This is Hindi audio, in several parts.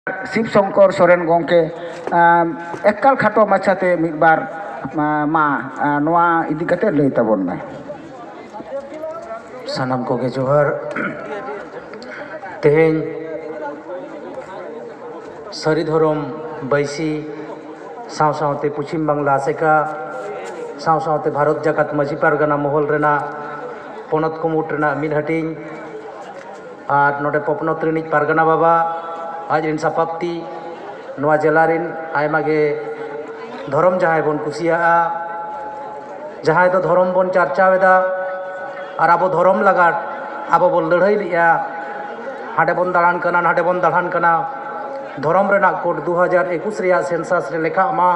शिव शंकर सोरेन गोंके एकाल खाटो माछाते मिद बार मा नोआ इदी कते लई ताबोन मे सानाम को जोहार तेहें सारी धरम बैसी साव सावते पश्चिम बांगला सेका साव सावते भारत जाकात माजी पारगाना महल रेना पनत कुमुट रेना मिद हाटिंग आर नोडे पपनत रिनिज पारगाना बाबा आज रिन सापाप्ति नोआ जेलारिन आयमागे धरम जहां बन कुसिया जहां तो धरम बन चर्चावेदा और अब धरम लगा अब बन लड़ाई लिया हाडे बन दालान कना हाडे बन दालान कना धरम रेना कोड 2021 रिया सेंसास रे लेखा मा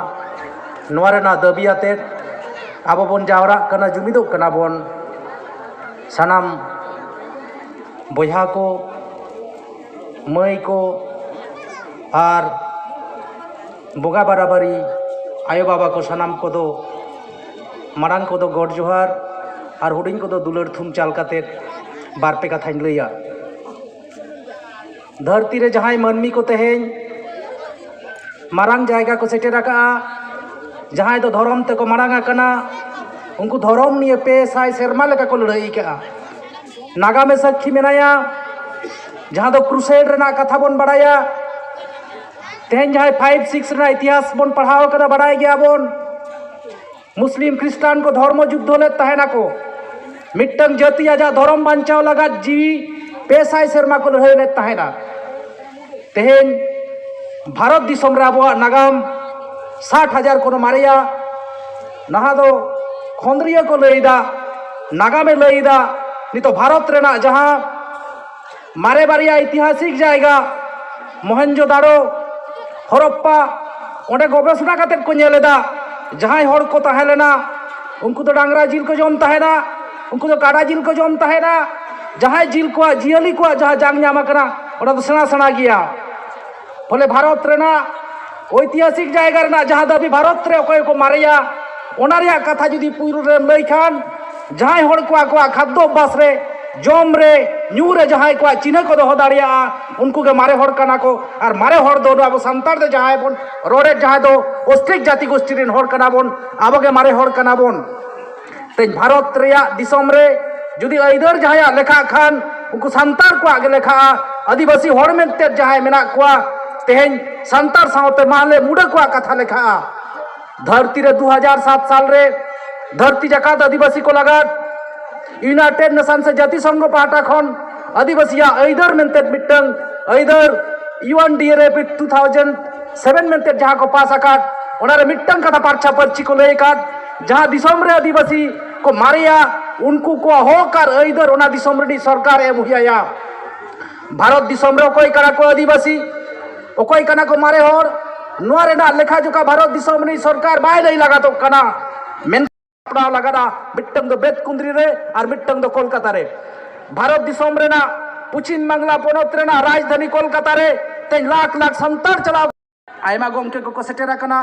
नोआ रेना दाबियाते अब बन जावरा कना जुमिदो कना बन सानाम बयहा को मई को और बोगा बाराबारी आयो बाबा को सानाम को दो मारांग को दो गॉड जोहार और हुडिंग को दो दुलर थुम चाल काते बारपे कथाइन लैया धरती रे जहां मानमी को तेहें मारांग जायगा को सेटेर आका जहां तो धरम ते को मारांगा कना उनको धरम निये पे साय सेरमा लेका को लड़ाई का नागा में साक्षी मेनाया जहां तो क्रुसेड रेना कथा बन बड़ाया तेहें जहां 5-6 रेना इतिहास बन पढ़ाओ कदा बड़ाई गया बन मुस्लिम क्रिस्टान को धर्म युद्ध ले तहना को मिट्टंग जाति आजा धर्म बांचाव लगा जीवी पेसाय सेरमा को लड़ाई ले तहना तेहें भारत दिसम रे आबो नागाम 60,000 को मारिया नहा दो खोंद्रिया को लईदा नागामे लईदा नितो भारत रेना जहां मारे बारिया ऐतिहासिक जायगा मोहनजोदाड़ो हरप्पा ओंडे गवेषणा काते को नेलेदा जहां हर को तहेलेना उनको तो डांगरा जिल को जम तहेना उनको तो काड़ा जिल को जम तहेना जहां जिल को जियली को जहां जांग नामा कना ओडा तो सेना सेना गया फले भारत रेना ऐतिहासिक जायगा रेना जहां दाबी भारत रे ओकय को मारिया ओना रिया कथा जुदी पुरु रे लई खान जहां हर को खाद्य अभ्यास रे जम रे न्यू रे जहां को चिन्ह को दो दाड़िया उनको के मारे हर कना को और मारे हर दो अब संतार दे जहां बन रोडे जहां दो ऑस्ट्रिक जाति गोष्ठी रेन हर कना बन अब के मारे हर कना बन ते भारत रिया दिसम रे जुदी अइदर जहां लेखा खान उनको संतार को आगे लेखा आदिवासी हर मेनते जहां मेना को तेहें संतार सावते माले मुडा को कथा लेखा धरती रे 2007 साल रे धरती जाकात आदिवासी को लगा यूनाइटेड नेशन से जाति संघ पाटा खन आदिवासिया ऐदर मेनते मिटंग ऐदर UNDRF 2007 मेनते जहां को पास आकाट ओनारे मिटंग कथा पारछा परची को ले काट जहां दिसम रे आदिवासी को मारिया उनको को होकर ऐदर ओना दिसम रे सरकार एम हुया भारत दिसम रे कोई करा को आदिवासी ओकोई कना को मारे हर नोआ रेना लेखा जोका भारत दिसम रे सरकार बाय लई लगा तो कना मेन पड़ा लगा मिट्टंग दो बेतकुंद्री रे और मिट्टंग दो कोलकाता रे भारत दिसम रेना पश्चिम बांगला पनत रेना राजधानी कोलकाता रे ते लाख लाख संतार चला आयमा गोमके को सेटेरा कना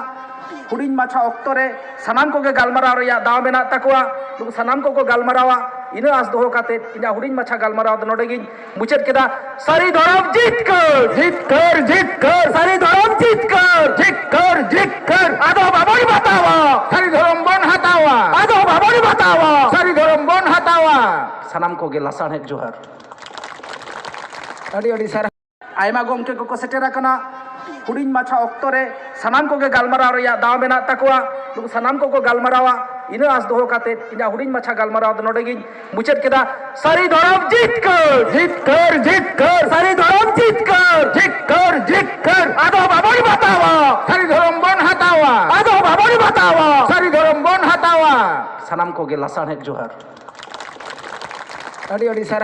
हुडिन माछा ऑक्तो रे सनाम को के गालमाराव रे दाव मेना तकवा नु सनाम को गालमारावा इना आस दोहो काते इना हुडिन माछा गालमाराव द नोडे गिन मुचेत केदा सारी धरम जीत कर सारी धरम जीत कर आदो बाबोरी बतावा सारी धरम बन हटावा आदो बाबोरी बतावा सारी धरम बन हटावा सनाम को गे लासान है जोहार अड़ी अड़ी सर आयमा गोमके को सेटेरा कना हुडिन माछा ऑक्तो रे सनाम को के गालमाराव रे दाव मेना तकवा नु सनाम को गालमारावा इना आस दोहो काते इना हुडिन माछा गालमाराव द नोडे गिन मुचेत केदा सारी धरम जीत कर सारी धरम जीत कर आदो बाबोरी बतावा सारी धरम बन हटावा आदो बाबोरी बतावा सारी धरम बन हटावा सनाम को गे लासान है जोहार अड़ी अड़ी सर